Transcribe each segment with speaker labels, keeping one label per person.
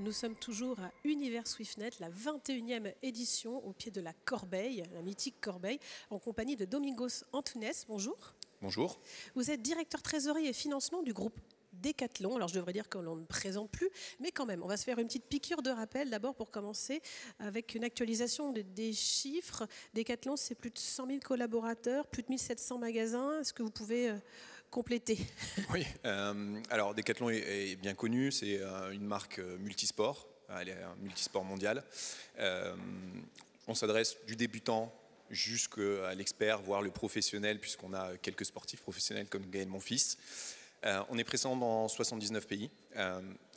Speaker 1: Nous sommes toujours à Univers SwiftNet, la 21e édition au pied de la Corbeille, la mythique Corbeille, en compagnie de Domingos Antunes. Bonjour.
Speaker 2: Bonjour.
Speaker 1: Vous êtes directeur trésorerie et financement du groupe Decathlon. Alors je devrais dire que l'on ne présente plus, mais quand même, on va se faire une petite piqûre de rappel d'abord pour commencer avec une actualisation des chiffres. Decathlon, c'est plus de 100 000 collaborateurs, plus de 1700 magasins. Est-ce que vous pouvez compléter?
Speaker 2: Oui, alors Decathlon est bien connu, c'est une marque multisport, elle est un multisport mondial. On s'adresse du débutant jusqu'à l'expert, voire le professionnel, puisqu'on a quelques sportifs professionnels comme Gaël Monfils. On est présent dans 79 pays.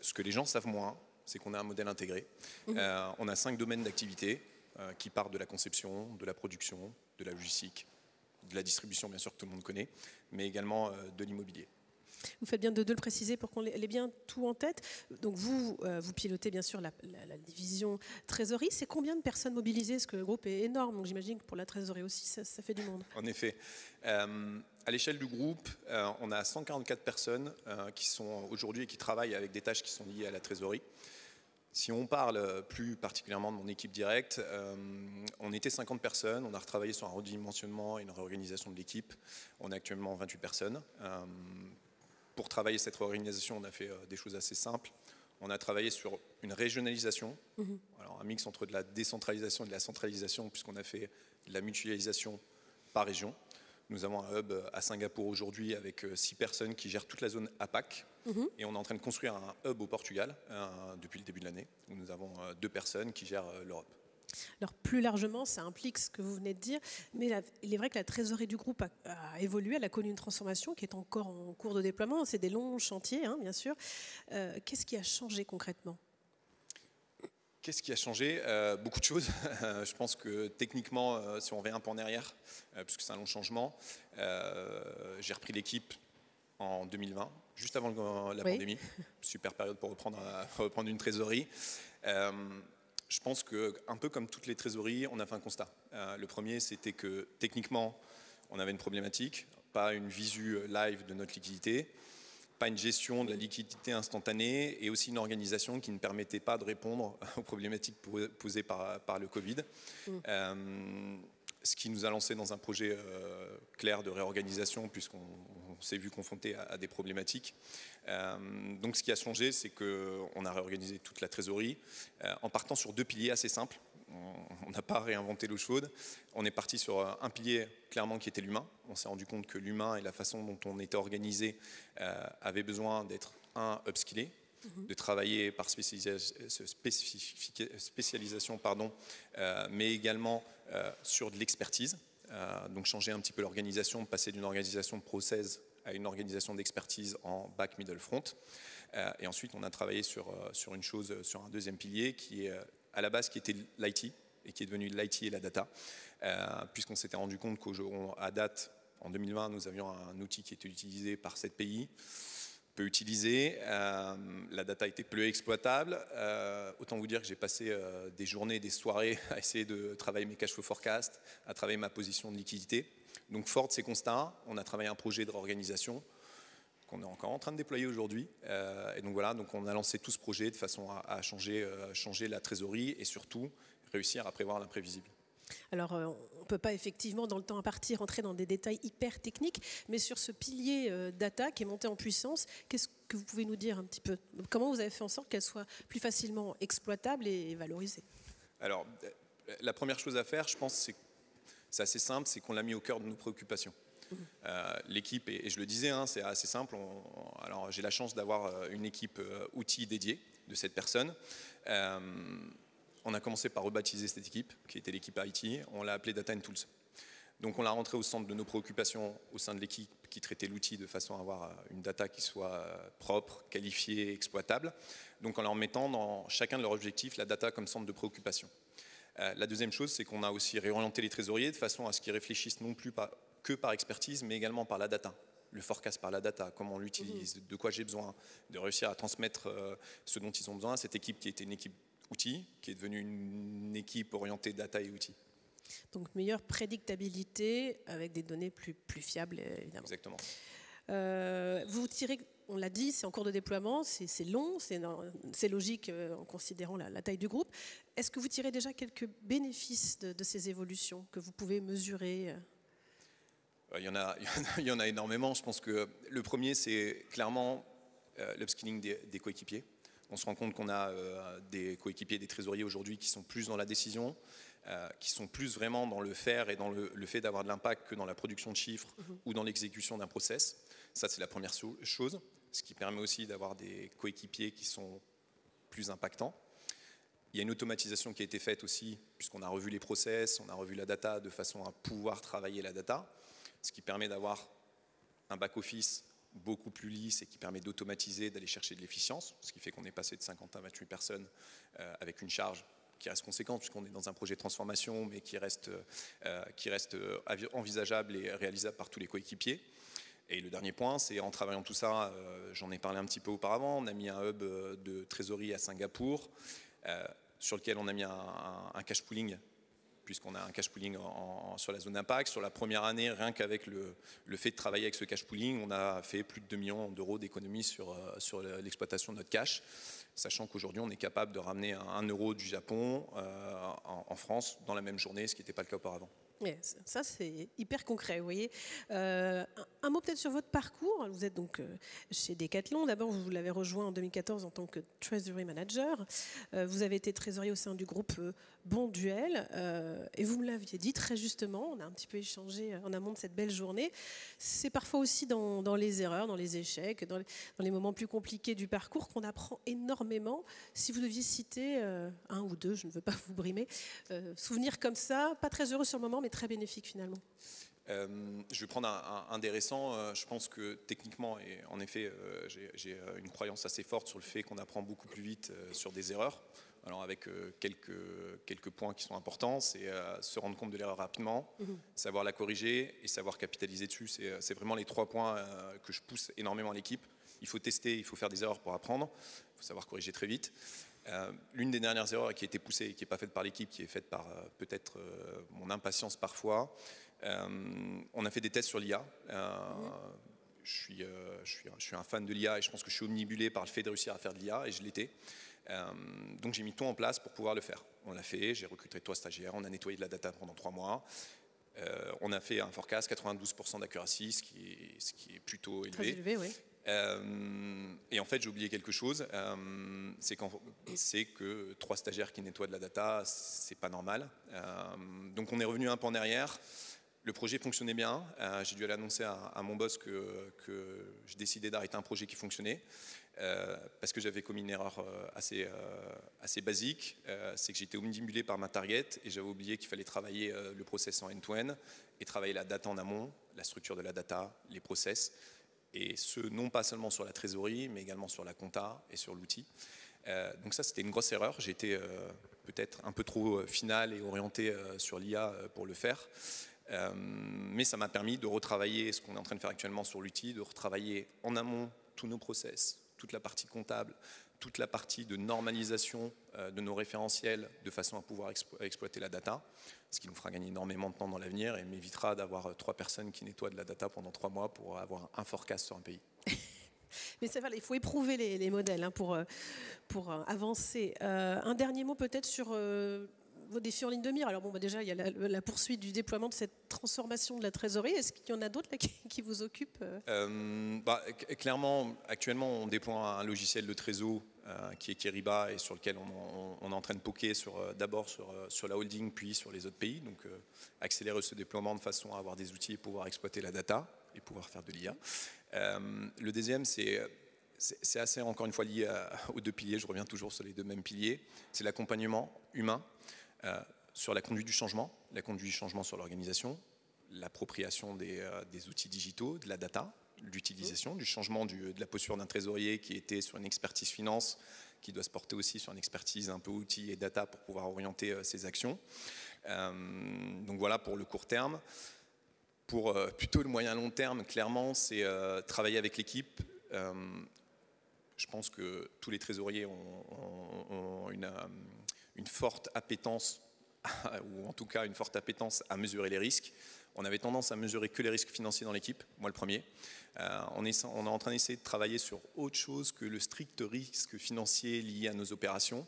Speaker 2: Ce que les gens savent moins, c'est qu'on a un modèle intégré. On a 5 domaines d'activité qui partent de la conception, de la production, de la logistique, de la distribution, bien sûr, que tout le monde connaît, mais également de l'immobilier.
Speaker 1: Vous faites bien de le préciser pour qu'on ait bien tout en tête. Donc vous pilotez bien sûr la division trésorerie. C'est combien de personnes mobilisées? Parce que le groupe est énorme, donc j'imagine que pour la trésorerie aussi, ça fait du monde.
Speaker 2: En effet. À l'échelle du groupe, on a 144 personnes qui sont aujourd'hui et qui travaillent avec des tâches qui sont liées à la trésorerie. Si on parle plus particulièrement de mon équipe directe, on était 50 personnes, on a retravaillé sur un redimensionnement et une réorganisation de l'équipe. On est actuellement 28 personnes. Pour travailler cette réorganisation, on a fait des choses assez simples. On a travaillé sur une régionalisation, alors un mix entre de la décentralisation et de la centralisation, puisqu'on a fait de la mutualisation par région. Nous avons un hub à Singapour aujourd'hui avec 6 personnes qui gèrent toute la zone APAC. Et on est en train de construire un hub au Portugal depuis le début de l'année, où nous avons 2 personnes qui gèrent l'Europe.
Speaker 1: Alors plus largement, ça implique ce que vous venez de dire, mais il est vrai que la trésorerie du groupe a évolué, elle a connu une transformation qui est encore en cours de déploiement. C'est des longs chantiers, bien sûr. Qu'est-ce qui a changé concrètement ?
Speaker 2: Qu'est-ce qui a changé? Beaucoup de choses. Je pense que techniquement, si on revient un peu en arrière, puisque c'est un long changement, j'ai repris l'équipe en 2020, juste avant la pandémie. Super période pour reprendre une trésorerie. Je pense qu'un peu comme toutes les trésoreries, on a fait un constat. Le premier, c'était que techniquement, on avait une problématique, pas une visu live de notre liquidité, pas une gestion de la liquidité instantanée et aussi une organisation qui ne permettait pas de répondre aux problématiques posées par le Covid. Ce qui nous a lancé dans un projet clair de réorganisation puisqu'on s'est vu confronté à des problématiques. Donc ce qui a changé, c'est qu'on a réorganisé toute la trésorerie en partant sur 2 piliers assez simples. On n'a pas réinventé l'eau chaude. On est parti sur un pilier clairement qui était l'humain. On s'est rendu compte que l'humain et la façon dont on était organisé avaient besoin d'être upskillé, de travailler par spécialisation, mais également sur de l'expertise. Donc changer un petit peu l'organisation, passer d'une organisation de process à une organisation d'expertise en back middle front. Et ensuite, on a travaillé sur une chose, sur un deuxième pilier qui est à la base qui était l'IT et qui est devenu l'IT et la data, puisqu'on s'était rendu compte qu'à date, en 2020, nous avions un outil qui était utilisé par 7 pays, peu utilisé, la data était peu exploitable. Autant vous dire que j'ai passé des journées, des soirées à essayer de travailler mes cash flow forecasts, à travailler ma position de liquidité. Donc fort de ces constats, on a travaillé un projet de réorganisation qu'on est encore en train de déployer aujourd'hui. Et donc voilà, donc on a lancé tout ce projet de façon à changer la trésorerie et surtout réussir à prévoir l'imprévisible.
Speaker 1: Alors, on ne peut pas effectivement, dans le temps imparti, rentrer dans des détails hyper techniques, mais sur ce pilier data qui est monté en puissance, qu'est-ce que vous pouvez nous dire un petit peu? Comment vous avez fait en sorte qu'elle soit plus facilement exploitable et valorisée?
Speaker 2: Alors, la première chose à faire, je pense, c'est assez simple, c'est qu'on l'a mis au cœur de nos préoccupations. L'équipe, et je le disais, c'est assez simple. Alors, j'ai la chance d'avoir une équipe outils dédiée de 7 personnes. On a commencé par rebaptiser cette équipe, qui était l'équipe IT. On l'a appelée Data and Tools. Donc, on l'a rentrée au centre de nos préoccupations au sein de l'équipe qui traitait l'outil de façon à avoir une data qui soit propre, qualifiée, exploitable. Donc, en leur mettant dans chacun de leurs objectifs la data comme centre de préoccupation. La deuxième chose, c'est qu'on a aussi réorienté les trésoriers de façon à ce qu'ils réfléchissent non plus que par expertise, mais également par la data. Le forecast par la data, comment on l'utilise, de quoi j'ai besoin, de réussir à transmettre ce dont ils ont besoin à cette équipe qui était une équipe outils, qui est devenue une équipe orientée data et outils.
Speaker 1: Donc meilleure prédictabilité avec des données plus fiables, évidemment.
Speaker 2: Exactement.
Speaker 1: Vous tirez, on l'a dit, c'est en cours de déploiement, c'est long, c'est logique en considérant la taille du groupe. Est-ce que vous tirez déjà quelques bénéfices de ces évolutions que vous pouvez mesurer?
Speaker 2: Il y en a énormément. Je pense que le premier, c'est clairement l'upskilling des coéquipiers. On se rend compte qu'on a des coéquipiers, des trésoriers aujourd'hui qui sont plus dans la décision, qui sont plus vraiment dans le faire et dans le fait d'avoir de l'impact que dans la production de chiffres ou dans l'exécution d'un process. Ça, c'est la première chose, ce qui permet aussi d'avoir des coéquipiers qui sont plus impactants. Il y a une automatisation qui a été faite aussi, puisqu'on a revu les process, on a revu la data de façon à pouvoir travailler la data, ce qui permet d'avoir un back-office beaucoup plus lisse et qui permet d'automatiser, d'aller chercher de l'efficience, ce qui fait qu'on est passé de 50 à 28 personnes avec une charge qui reste conséquente, puisqu'on est dans un projet de transformation, mais qui reste envisageable et réalisable par tous les coéquipiers. Et le dernier point, c'est en travaillant tout ça, j'en ai parlé un petit peu auparavant, on a mis un hub de trésorerie à Singapour, sur lequel on a mis un cash pooling, puisqu'on a un cash pooling sur la zone d'impact. Sur la première année, rien qu'avec le fait de travailler avec ce cash pooling, on a fait plus de 2 millions d'euros d'économies sur l'exploitation de notre cash, sachant qu'aujourd'hui, on est capable de ramener 1 euro du Japon en France dans la même journée, ce qui n'était pas le cas auparavant.
Speaker 1: Ça, c'est hyper concret, vous voyez. Un mot peut-être sur votre parcours. Vous êtes donc chez Decathlon. D'abord, vous l'avez rejoint en 2014 en tant que Treasury Manager. Vous avez été trésorier au sein du groupe Bonduel. Et vous me l'aviez dit très justement, on a un petit peu échangé en amont de cette belle journée. C'est parfois aussi dans les erreurs, dans les échecs, dans les moments plus compliqués du parcours qu'on apprend énormément. Si vous deviez citer un ou deux, je ne veux pas vous brimer, souvenirs comme ça, pas très heureux sur le moment, mais très bénéfique finalement.
Speaker 2: Je vais prendre un des récents. Je pense que techniquement, et en effet, j'ai une croyance assez forte sur le fait qu'on apprend beaucoup plus vite sur des erreurs. Alors avec quelques points qui sont importants, c'est se rendre compte de l'erreur rapidement, savoir la corriger et savoir capitaliser dessus. C'est vraiment les 3 points que je pousse énormément à l'équipe. Il faut tester, il faut faire des erreurs pour apprendre, il faut savoir corriger très vite. L'une des dernières erreurs qui a été poussée et qui n'est pas faite par l'équipe, qui est faite par peut-être mon impatience parfois, on a fait des tests sur l'IA. Je suis un fan de l'IA et je pense que je suis omnibulé par le fait de réussir à faire de l'IA et je l'étais. Donc j'ai mis tout en place pour pouvoir le faire. On l'a fait, j'ai recruté 3 stagiaires, on a nettoyé de la data pendant 3 mois. On a fait un forecast, 92% d'accuracy, ce qui est plutôt élevé.
Speaker 1: Très élevé, oui.
Speaker 2: Et en fait, j'ai oublié quelque chose, c'est que 3 stagiaires qui nettoient de la data, c'est pas normal. Donc on est revenu un peu en arrière. Le projet fonctionnait bien. J'ai dû aller annoncer à mon boss que j'ai décidé d'arrêter un projet qui fonctionnait parce que j'avais commis une erreur assez basique. C'est que j'étais omnibulé par ma target et j'avais oublié qu'il fallait travailler le process en end-to-end et travailler la data en amont, la structure de la data, les process. Et ce, non pas seulement sur la trésorerie, mais également sur la compta et sur l'outil. Donc ça, c'était une grosse erreur. J'ai été peut-être un peu trop final et orienté sur l'IA pour le faire. Mais ça m'a permis de retravailler ce qu'on est en train de faire actuellement sur l'outil, de retravailler en amont tous nos process, toute la partie comptable, toute la partie de normalisation de nos référentiels de façon à pouvoir exploiter la data, ce qui nous fera gagner énormément de temps dans l'avenir et m'évitera d'avoir 3 personnes qui nettoient de la data pendant 3 mois pour avoir un forecast sur un pays.
Speaker 1: Mais c'est vrai, il faut éprouver les modèles pour avancer. Un dernier mot peut-être sur vos défis en ligne de mire. Alors bon, déjà, il y a la poursuite du déploiement de cette transformation de la trésorerie. Est-ce qu'il y en a d'autres qui vous occupent
Speaker 2: Clairement, actuellement, on déploie un logiciel de trésor qui est Kiriba et sur lequel on est en train de poker d'abord sur la holding, puis sur les autres pays. Donc, accélérer ce déploiement de façon à avoir des outils et pouvoir exploiter la data et pouvoir faire de l'IA. Le deuxième, c'est assez, encore une fois, lié aux 2 piliers. Je reviens toujours sur les 2 mêmes piliers. C'est l'accompagnement humain sur la conduite du changement sur l'organisation, l'appropriation des outils digitaux, de la data, l'utilisation, du changement de la posture d'un trésorier qui était sur une expertise finance, qui doit se porter aussi sur une expertise un peu outils et data pour pouvoir orienter ses actions. Donc voilà pour le court terme. Pour plutôt le moyen-long terme, clairement, c'est travailler avec l'équipe. Je pense que tous les trésoriers ont une forte appétence, ou en tout cas une forte appétence à mesurer les risques. on avait tendance à mesurer que les risques financiers dans l'équipe, moi le premier. On est en train d'essayer de travailler sur autre chose que le strict risque financier lié à nos opérations,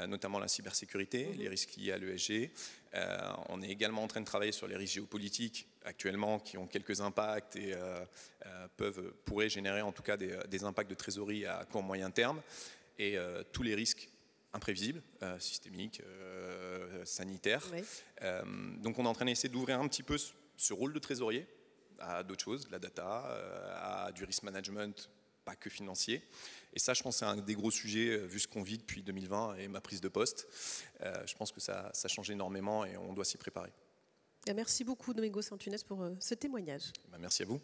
Speaker 2: notamment la cybersécurité, les risques liés à l'ESG. On est également en train de travailler sur les risques géopolitiques actuellement qui ont quelques impacts et pourraient générer en tout cas des impacts de trésorerie à court moyen terme. Et tous les risques imprévisibles, systémiques, sanitaires. Oui. Donc on est en train d'essayer d'ouvrir un petit peu ce rôle de trésorier à d'autres choses, de la data, à du risk management, pas que financier. Et ça, je pense, c'est un des gros sujets, vu ce qu'on vit depuis 2020 et ma prise de poste. Je pense que ça change énormément et on doit s'y préparer.
Speaker 1: Merci beaucoup, Domingo Santunes, pour ce témoignage.
Speaker 2: Merci à vous.